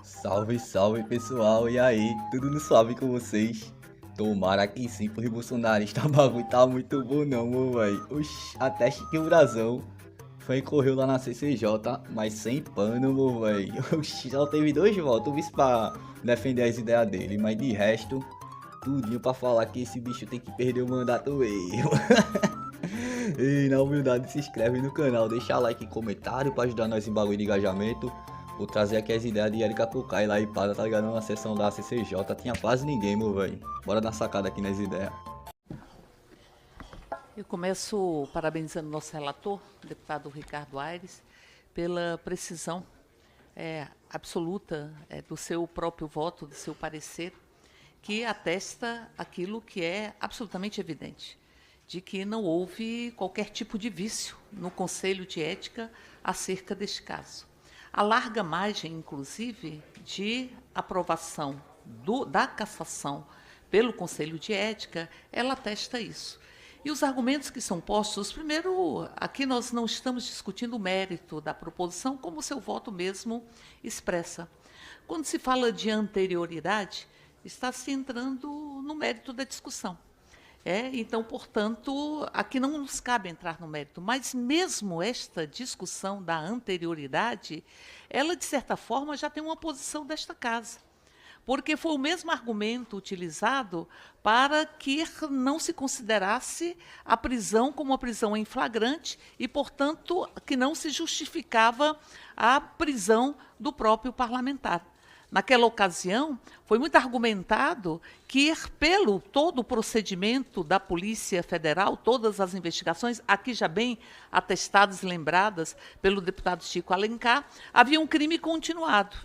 Salve, salve pessoal, e aí, tudo no suave com vocês? Tomara que sim, porque bolsonarista bagulho tá muito bom não, meu véi. Oxi, até Chiquinho Brasão foi e correu lá na CCJ, mas sem pano, meu véi. Oxi, só teve dois votos, vice pra defender as ideias dele, mas de resto, tudinho pra falar que esse bicho tem que perder o mandato mesmo. E na humildade se inscreve no canal, deixa like e comentário pra ajudar nós em bagulho de engajamento. Vou trazer aqui as ideias de Erika Cocai lá e Pada, tá ligado? Na sessão da CCJ, tinha quase ninguém, meu velho. Bora dar sacada aqui nas ideias. Eu começo parabenizando nosso relator, o deputado Ricardo Aires, pela precisão absoluta do seu próprio voto, do seu parecer, que atesta aquilo que é absolutamente evidente, de que não houve qualquer tipo de vício no Conselho de Ética acerca deste caso. A larga margem, inclusive, de aprovação da cassação pelo Conselho de Ética, ela atesta isso. E os argumentos que são postos, primeiro, aqui nós não estamos discutindo o mérito da proposição, como o seu voto mesmo expressa. Quando se fala de anterioridade, está se entrando no mérito da discussão. Então, portanto, aqui não nos cabe entrar no mérito, mas mesmo esta discussão da anterioridade, ela, de certa forma, já tem uma posição desta casa, porque foi o mesmo argumento utilizado para que não se considerasse a prisão como uma prisão em flagrante e, portanto, que não se justificava a prisão do próprio parlamentar. Naquela ocasião, foi muito argumentado que, pelo todo o procedimento da Polícia Federal, todas as investigações, aqui já bem atestadas e lembradas pelo deputado Chico Alencar, havia um crime continuado.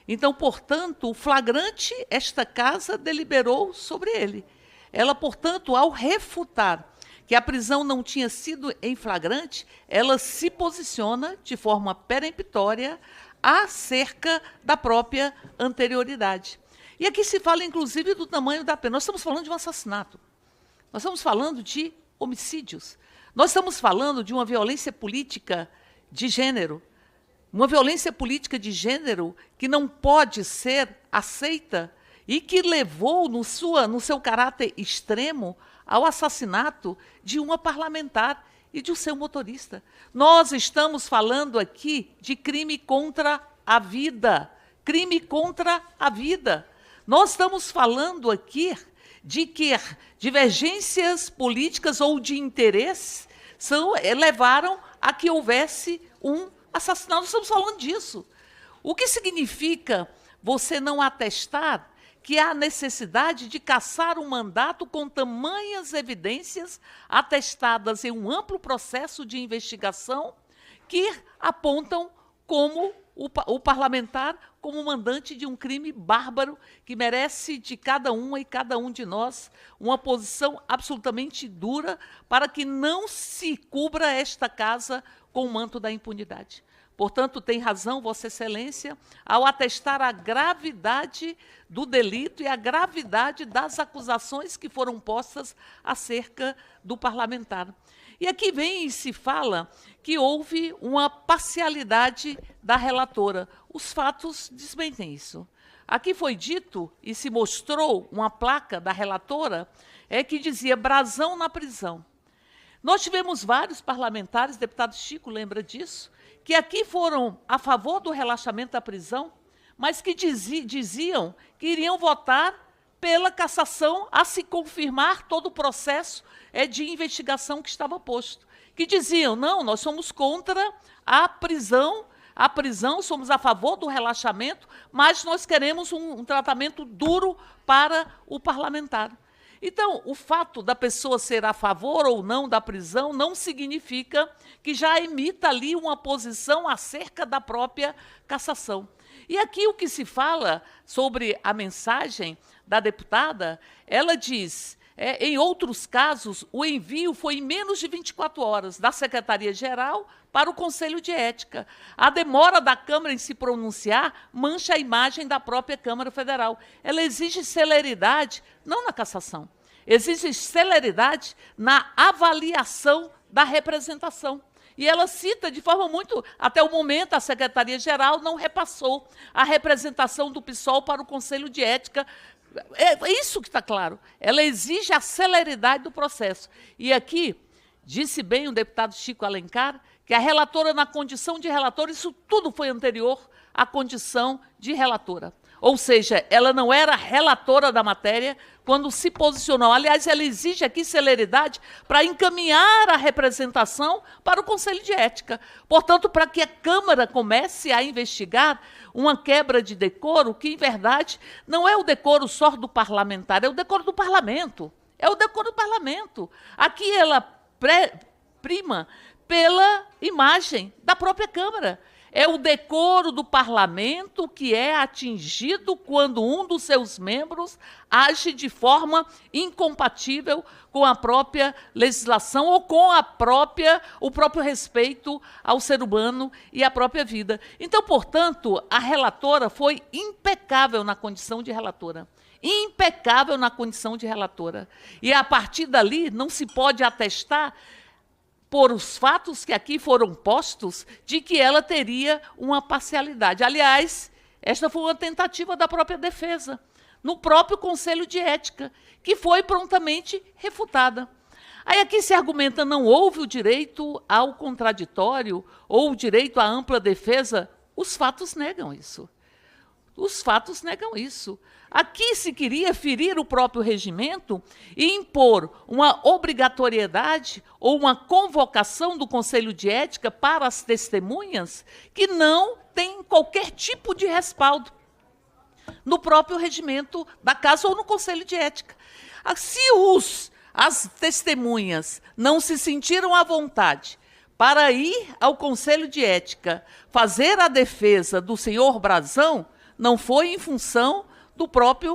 Então, portanto, o flagrante, esta casa deliberou sobre ele. Ela, portanto, ao refutar que a prisão não tinha sido em flagrante, ela se posiciona de forma peremptória acerca da própria anterioridade. E aqui se fala, inclusive, do tamanho da pena. Nós estamos falando de um assassinato. Nós estamos falando de homicídios. Nós estamos falando de uma violência política de gênero. Uma violência política de gênero que não pode ser aceita e que levou, no seu caráter extremo, ao assassinato de uma parlamentar e de um seu motorista. Nós estamos falando aqui de crime contra a vida. Crime contra a vida. Nós estamos falando aqui de que divergências políticas ou de interesse levaram a que houvesse um assassinato. Nós estamos falando disso. O que significa você não atestar que há necessidade de cassar um mandato com tamanhas evidências atestadas em um amplo processo de investigação que apontam como o parlamentar como mandante de um crime bárbaro que merece de cada uma e cada um de nós uma posição absolutamente dura para que não se cubra esta casa com o manto da impunidade. Portanto, tem razão Vossa Excelência ao atestar a gravidade do delito e a gravidade das acusações que foram postas acerca do parlamentar. E aqui vem e se fala que houve uma parcialidade da relatora. Os fatos desmentem isso. Aqui foi dito e se mostrou uma placa da relatora que dizia brasão na prisão. Nós tivemos vários parlamentares, deputado Chico lembra disso, que aqui foram a favor do relaxamento da prisão, mas que diziam que iriam votar pela cassação a se confirmar todo o processo de investigação que estava posto. Que diziam, não, nós somos contra a prisão, somos a favor do relaxamento, mas nós queremos um tratamento duro para o parlamentar. Então, o fato da pessoa ser a favor ou não da prisão não significa que já emita ali uma posição acerca da própria cassação. E aqui o que se fala sobre a mensagem da deputada, ela diz, em outros casos, o envio foi em menos de 24 horas da Secretaria-Geral para o Conselho de Ética. A demora da Câmara em se pronunciar mancha a imagem da própria Câmara Federal. Ela exige celeridade, não na cassação, exige celeridade na avaliação da representação. E ela cita de forma muito... Até o momento, a Secretaria-Geral não repassou a representação do PSOL para o Conselho de Ética. É isso que está claro. Ela exige a celeridade do processo. E aqui, disse bem o deputado Chico Alencar, que a relatora, na condição de relatora, isso tudo foi anterior à condição de relatora. Ou seja, ela não era relatora da matéria quando se posicionou. Aliás, ela exige aqui celeridade para encaminhar a representação para o Conselho de Ética. Portanto, para que a Câmara comece a investigar uma quebra de decoro, que, em verdade, não é o decoro só do parlamentar, é o decoro do parlamento. É o decoro do parlamento. Aqui ela prima pela imagem da própria Câmara. É o decoro do parlamento que é atingido quando um dos seus membros age de forma incompatível com a própria legislação ou com o próprio respeito ao ser humano e à própria vida. Então, portanto, a relatora foi impecável na condição de relatora. Impecável na condição de relatora. E, a partir dali, não se pode atestar por os fatos que aqui foram postos, de que ela teria uma parcialidade. Aliás, esta foi uma tentativa da própria defesa, no próprio Conselho de Ética, que foi prontamente refutada. Aí aqui se argumenta, não houve o direito ao contraditório ou o direito à ampla defesa. Os fatos negam isso. Os fatos negam isso. Aqui se queria ferir o próprio regimento e impor uma obrigatoriedade ou uma convocação do Conselho de Ética para as testemunhas que não tem qualquer tipo de respaldo no próprio regimento da Casa ou no Conselho de Ética. Se as testemunhas não se sentiram à vontade para ir ao Conselho de Ética fazer a defesa do senhor Brazão, não foi em função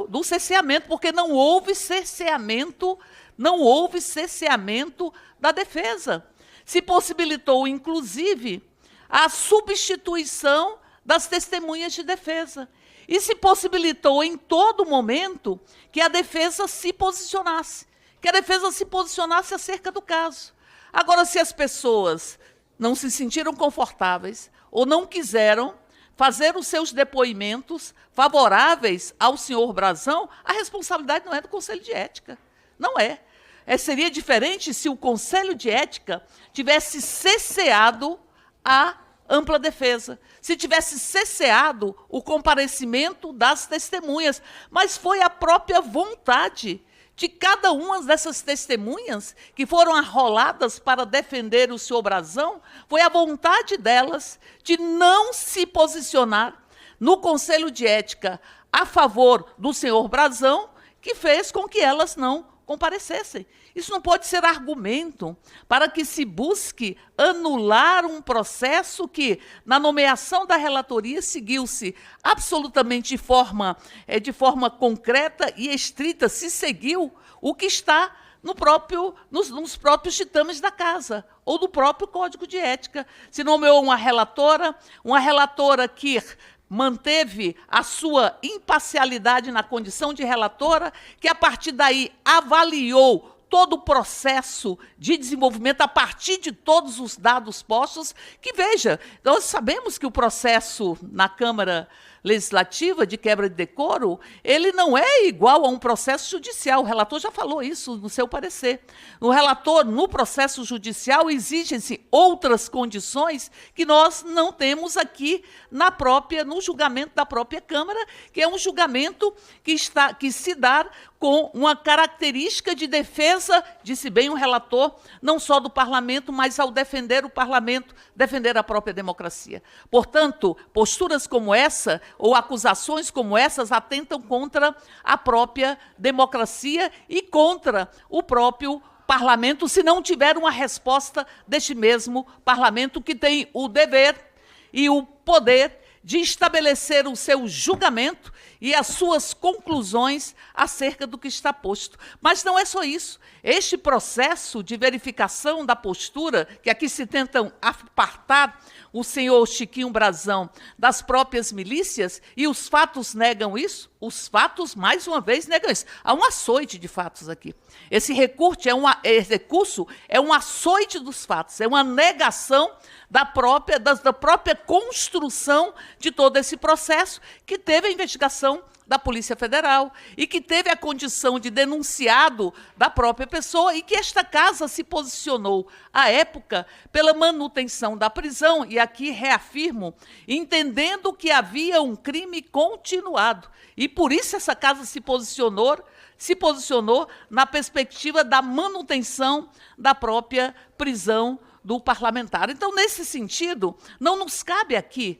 do cerceamento, porque não houve cerceamento da defesa. Se possibilitou, inclusive, a substituição das testemunhas de defesa. E se possibilitou, em todo momento, que a defesa se posicionasse. Que a defesa se posicionasse acerca do caso. Agora, se as pessoas não se sentiram confortáveis ou não quiseram fazer os seus depoimentos favoráveis ao senhor Brazão, a responsabilidade não é do Conselho de Ética. Não é. Seria diferente se o Conselho de Ética tivesse cesseado a ampla defesa, se tivesse cesseado o comparecimento das testemunhas, mas foi a própria vontade de cada uma dessas testemunhas que foram arroladas para defender o senhor Brazão, foi a vontade delas de não se posicionar no Conselho de Ética a favor do senhor Brazão, que fez com que elas não comparecessem. Isso não pode ser argumento para que se busque anular um processo que, na nomeação da relatoria, seguiu-se absolutamente de forma concreta e estrita, se seguiu o que está nos próprios ditames da Casa, ou do próprio Código de Ética. Se nomeou uma relatora que manteve a sua imparcialidade na condição de relatora, que a partir daí avaliou todo o processo de desenvolvimento a partir de todos os dados postos, que, veja, nós sabemos que o processo na Câmara Legislativa de quebra de decoro, ele não é igual a um processo judicial. O relator já falou isso no seu parecer. O relator, no processo judicial, exigem-se outras condições que nós não temos aqui no julgamento da própria Câmara, que é um julgamento que se dá com uma característica de defesa, disse bem o relator, não só do parlamento, mas ao defender o parlamento, defender a própria democracia. Portanto, posturas como essa, ou acusações como essas, atentam contra a própria democracia e contra o próprio parlamento, se não tiver uma resposta deste mesmo parlamento, que tem o dever e o poder de estabelecer o seu julgamento e as suas conclusões acerca do que está posto. Mas não é só isso. Este processo de verificação da postura, que aqui se tentam apartar o senhor Chiquinho Brazão das próprias milícias, e os fatos negam isso? Os fatos, mais uma vez, negam isso. Há um açoite de fatos aqui. Esse recurso é um açoite dos fatos, é uma negação da própria construção de todo esse processo, que teve a investigação da Polícia Federal e que teve a condição de denunciado da própria pessoa, e que esta casa se posicionou, à época, pela manutenção da prisão, e aqui reafirmo, entendendo que havia um crime continuado. E por isso essa casa se posicionou na perspectiva da manutenção da própria prisão do parlamentar. Então, nesse sentido, não nos cabe aqui,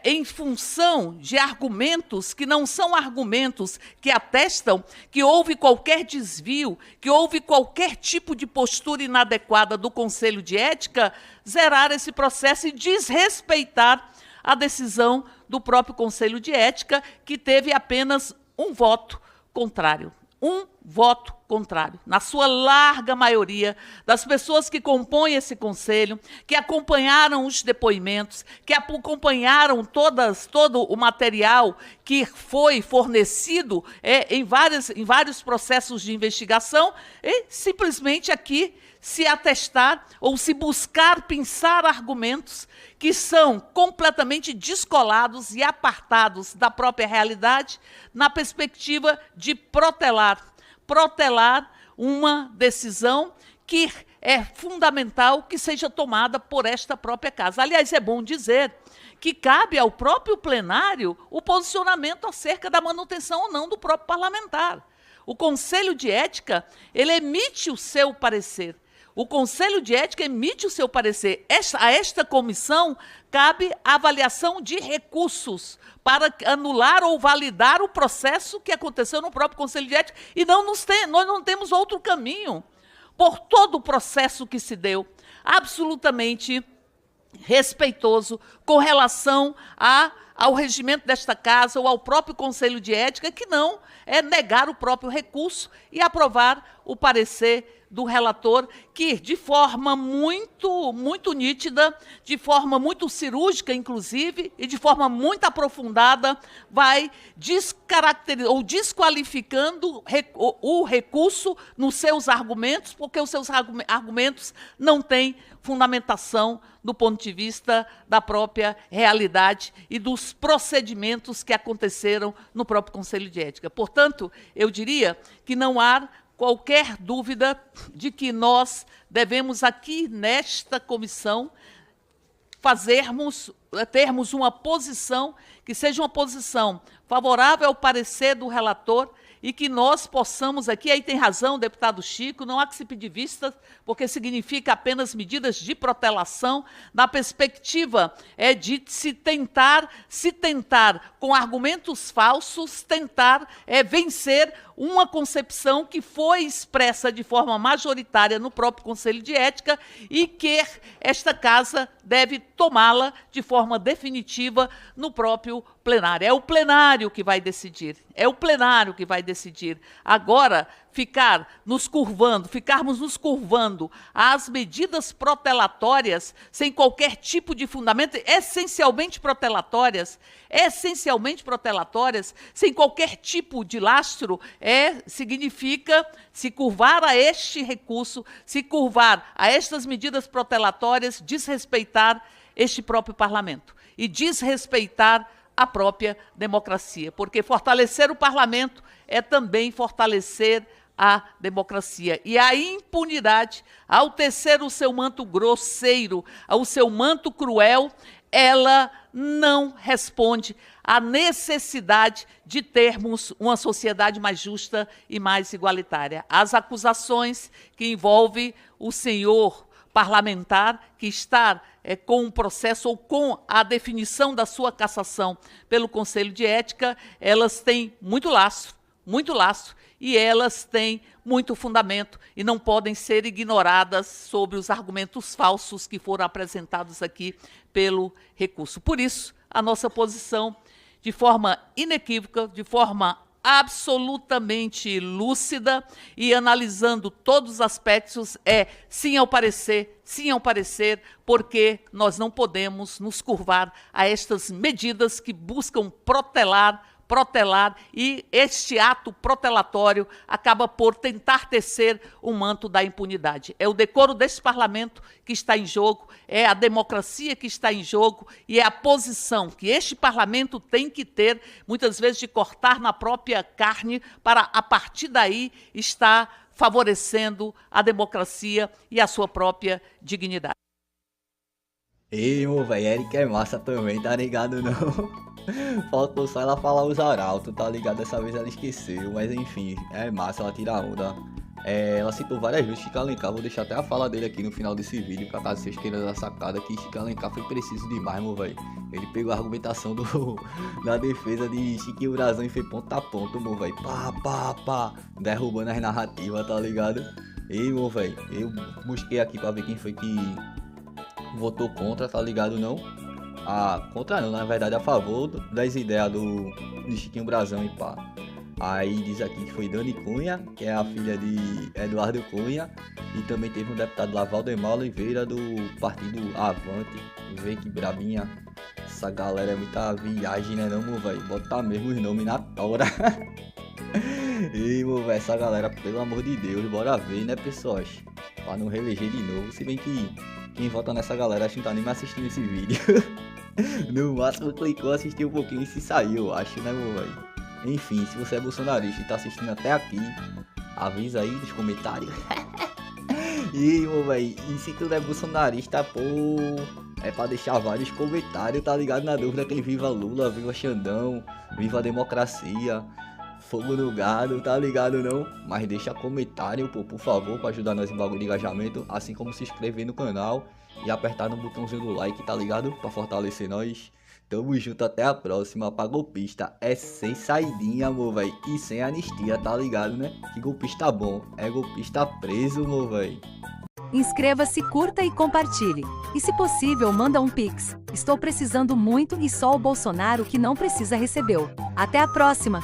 em função de argumentos que não são argumentos que atestam que houve qualquer desvio, que houve qualquer tipo de postura inadequada do Conselho de Ética, zerar esse processo e desrespeitar a decisão do próprio Conselho de Ética, que teve apenas um voto contrário. Um voto contrário, na sua larga maioria das pessoas que compõem esse conselho, que acompanharam os depoimentos, que acompanharam todo o material que foi fornecido em vários processos de investigação, e simplesmente aqui se atestar ou se buscar pensar argumentos que são completamente descolados e apartados da própria realidade, na perspectiva de protelar uma decisão que é fundamental que seja tomada por esta própria casa. Aliás, é bom dizer que cabe ao próprio plenário o posicionamento acerca da manutenção ou não do próprio parlamentar. O Conselho de Ética, ele emite o seu parecer. O Conselho de Ética emite o seu parecer. A esta comissão cabe a avaliação de recursos para anular ou validar o processo que aconteceu no próprio Conselho de Ética, e nós não temos outro caminho, por todo o processo que se deu, absolutamente respeitoso com relação ao regimento desta casa ou ao próprio Conselho de Ética, que não é negar o próprio recurso e aprovar o parecer do relator, que de forma muito nítida, de forma muito cirúrgica, inclusive, e de forma muito aprofundada, vai desqualificando o recurso nos seus argumentos, porque os seus argumentos não têm fundamentação do ponto de vista da própria realidade e dos procedimentos que aconteceram no próprio Conselho de Ética. Portanto, eu diria que não há qualquer dúvida de que nós devemos aqui, nesta comissão, termos uma posição que seja uma posição favorável ao parecer do relator, e que nós possamos aqui, aí tem razão o deputado Chico, não há que se pedir vistas, porque significa apenas medidas de protelação, na perspectiva de se tentar, com argumentos falsos, vencer uma concepção que foi expressa de forma majoritária no próprio Conselho de Ética, e que esta casa deve tomá-la de forma definitiva no próprio plenário. É o plenário que vai decidir. É o plenário que vai decidir. Agora, ficarmos nos curvando às medidas protelatórias, sem qualquer tipo de fundamento, essencialmente protelatórias, sem qualquer tipo de lastro, significa se curvar a este recurso, se curvar a estas medidas protelatórias, desrespeitar este próprio parlamento e desrespeitar a própria democracia, porque fortalecer o parlamento é também fortalecer a democracia. E a impunidade, ao tecer o seu manto grosseiro, o seu manto cruel, ela não responde à necessidade de termos uma sociedade mais justa e mais igualitária. As acusações que envolvem o senhor parlamentar que está com um processo ou com a definição da sua cassação pelo Conselho de Ética, elas têm muito lastro, e elas têm muito fundamento e não podem ser ignoradas sobre os argumentos falsos que foram apresentados aqui pelo recurso. Por isso, a nossa posição, de forma inequívoca, de forma absolutamente lúcida e analisando todos os aspectos, sim ao parecer, porque nós não podemos nos curvar a estas medidas que buscam protelar, e este ato protelatório acaba por tentar tecer um manto da impunidade. É o decoro deste parlamento que está em jogo, é a democracia que está em jogo e é a posição que este parlamento tem que ter, muitas vezes de cortar na própria carne, para a partir daí estar favorecendo a democracia e a sua própria dignidade. Ei, meu velho, Eric é massa também, tá ligado não? Faltou só ela falar os arautos, tá ligado? Dessa vez ela esqueceu, mas enfim, é massa, ela tira a onda. Ela citou várias vezes Chico Alencar, vou deixar até a fala dele aqui no final desse vídeo, pra caso vocês queiram dar sacada, que Chico Alencar foi preciso demais, meu velho. Ele pegou a argumentação da defesa de Chiquinho Brazão e foi ponto a ponto, meu velho. Pá, derrubando as narrativas, tá ligado? Ei, meu velho, eu busquei aqui pra ver quem foi que votou contra, tá ligado não? Contra não, na verdade a favor das ideias do Chiquinho Brazão e pá. Aí diz aqui que foi Dani Cunha, que é a filha de Eduardo Cunha, e também teve um deputado lá, Valdemar Oliveira, do partido Avante. Vê que brabinha, essa galera é muita viagem, né não, meu velho? Bota mesmo os nomes na tora. Ei, meu velho, essa galera, pelo amor de Deus, bora ver, né, pessoas? Pra não reeleger de novo, se bem que quem vota nessa galera acho que não tá nem mais assistindo esse vídeo. No máximo clicou, assistiu um pouquinho e se saiu, eu acho, né, meu velho? Enfim, se você é bolsonarista e tá assistindo até aqui, avisa aí nos comentários. E, meu velho, e se tu não é bolsonarista, pô, é pra deixar vários comentários, tá ligado? Na dúvida quem viva Lula, viva Xandão, viva a democracia, fogo no gado, tá ligado não? Mas deixa comentário, pô, por favor, pra ajudar nós em bagulho de engajamento, assim como se inscrever no canal e apertar no botãozinho do like, tá ligado? Pra fortalecer nós. Tamo junto, até a próxima. Pra golpista é sem saidinha, meu véi, e sem anistia, tá ligado, né? Que golpista bom é golpista preso, meu véi. Inscreva-se, curta e compartilhe. E se possível, manda um pix. Estou precisando muito e só o Bolsonaro que não precisa recebeu. Até a próxima!